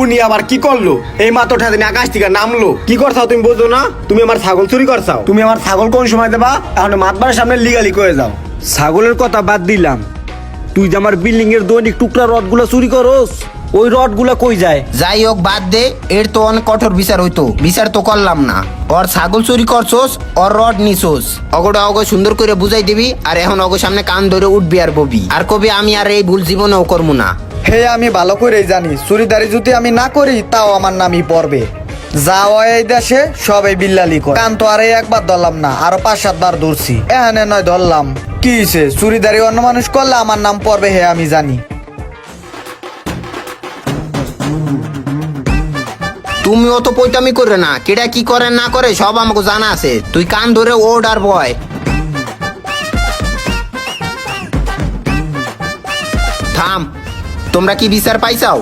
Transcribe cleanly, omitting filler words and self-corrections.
উনি আবার কি করলো? এই মাত্র ঠাদিন আকাশ থেকে নামলো। কি করছাও তুমি বোঝো না? তুমি আমার ছাগল চুরি করছাও। তুমি আমার ছাগল কোন সময় দেবা? এখন মাতবারের সামনে লিগালি করে যাও। ছাগলের কথা বাদ দিলাম, তুই যে আমার বিল্ডিং এর দৈনিক টুকরা রড গুলা চুরি করস, ওই রড গুলা কই যায়? যাই হোক বাদ দে, এর তো অনেক কঠোর বিচার হইতো, বিচার তো করলাম না। ওর ছাগল চুরি করছোস, ওর রড নিছোস, অগোটা অগো সুন্দর করে বুঝাই দিবি। আর এখন অগো সামনে কান ধরে উঠবি আর ববি, আর কবি আমি আর এই ভুল জীবনেও করবো না। হে আমি ভালো করেই জানি চুরিদারি যদি আমি না করি তাও আমার নামই পড়বে। যা হয় এই দেশে সবাই বিল্লালি করে, কান তো আর এই একবার ধরলাম না, আরো 5-7 বার ধরছি, এখানে নয় ধরলাম। কি হইছে? চুরিদারি অন্য মানুষ করলে আমার নাম পড়বে, হে আমি জানি। তুমিও তো পৈতামি করে না, কেডা কি করে না করে সব আমাকে জানা আছে। তুই কান ধরে ওড আর বয়। থাম, তোমরা কি বিচার পাইছাও?